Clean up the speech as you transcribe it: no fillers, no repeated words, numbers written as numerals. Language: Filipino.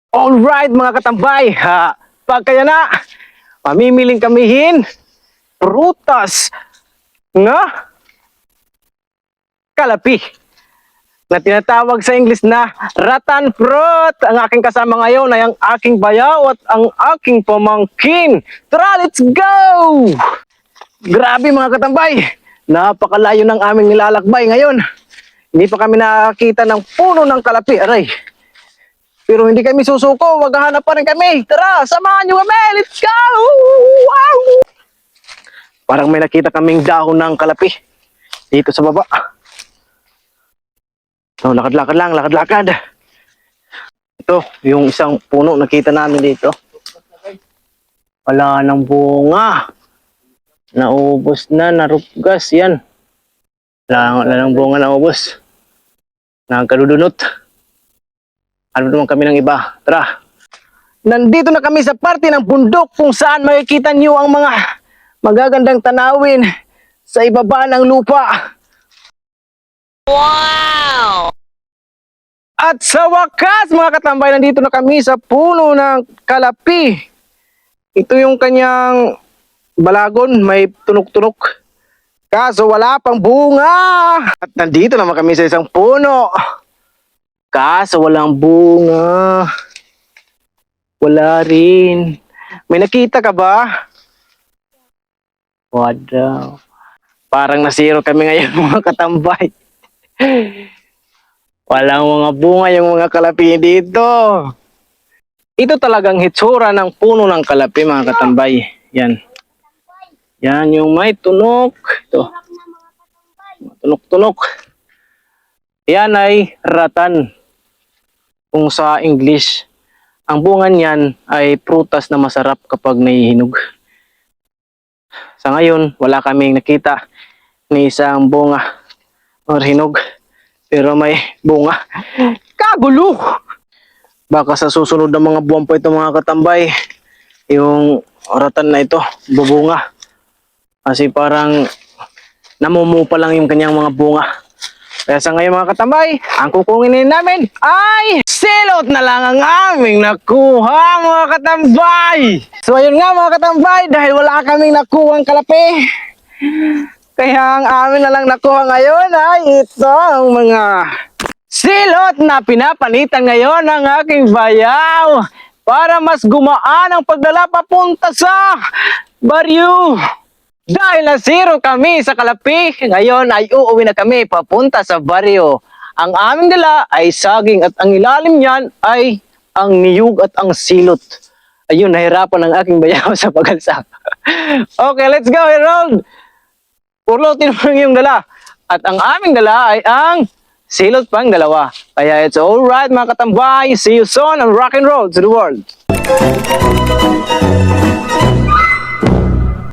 Alright mga katambay, pagkaya na, mamimiling kamihin, prutas nga kalapi na tinatawag sa English na rattan fruit. Ang aking kasama ngayon ay ang aking bayaw at ang aking pamangkin. Tara, let's go! Grabe mga katambay, napakalayo ng aming nilalakbay ngayon. Hindi pa kami nakakita ng puno ng kalapi, aray. Pero hindi kami susuko, maghahanap pa rin kami. Tara, samahan nyo kami, let's go! Wow! Parang may nakita kaming dahon ng kalapi dito sa baba. So, lakad-lakad lang, lakad-lakad. Ito, yung isang puno nakita namin dito. Wala nang bunga. Naubos na, narupgas, yan. Wala nang bunga, naubos. Nagkadudunot. Ano naman kami ng iba. Tara. Nandito na kami sa parte ng bundok kung saan makikita nyo ang mga magagandang tanawin sa ibaba ng lupa. Wow! At sa wakas mga katambay, nandito na kami sa puno ng kalapi. Ito yung kanyang balagon, may tunok-tunok. Kaso wala pang bunga. At nandito naman kami sa isang puno. Kaso walang bunga. Wala rin. May nakita ka ba? Wadaw. Parang nasiro kami ngayon mga katambay. Walang mga bunga yung mga kalapi dito. Ito talagang hitsura ng puno ng kalapi mga katambay. Yan. Yan yung may tunok. Ito. Tunok-tunok. Yan ay rattan. Kung sa English, ang bunga niyan ay prutas na masarap kapag naihinog. Sa ngayon, wala kaming nakita ni isang bunga or hinog. Pero may bunga. Kagulo! Baka sa susunod na mga buwan po ito mga katambay, yung rattan na ito, bubunga. Kasi parang namumupa lang yung kanyang mga bunga. Kaya sa ngayon mga katambay, ang kukunginin namin ay silot na lang ang aming nakuha mga katambay. So ayun nga mga katambay, dahil wala kaming nakuhang kalapi, kaya ang amin na lang nakuha ngayon ay ito ang mga silot na pinapanitan ngayon ng aking bayaw para mas gumaan ang pagdala papunta sa baryo. Dahil nasiro kami sa kalapi, ngayon ay uuwi na kami papunta sa baryo. Ang aming dala ay saging at ang ilalim niyan ay ang niyug at ang silot. Ayun, nahirapan ang aking bayaw sa pag-alsa. Okay, let's go, Harold! Purlotin mo yung dala. At ang aming dala ay ang silot pang dalawa. Kaya it's alright mga katambay. See you soon and rock and roll to the world.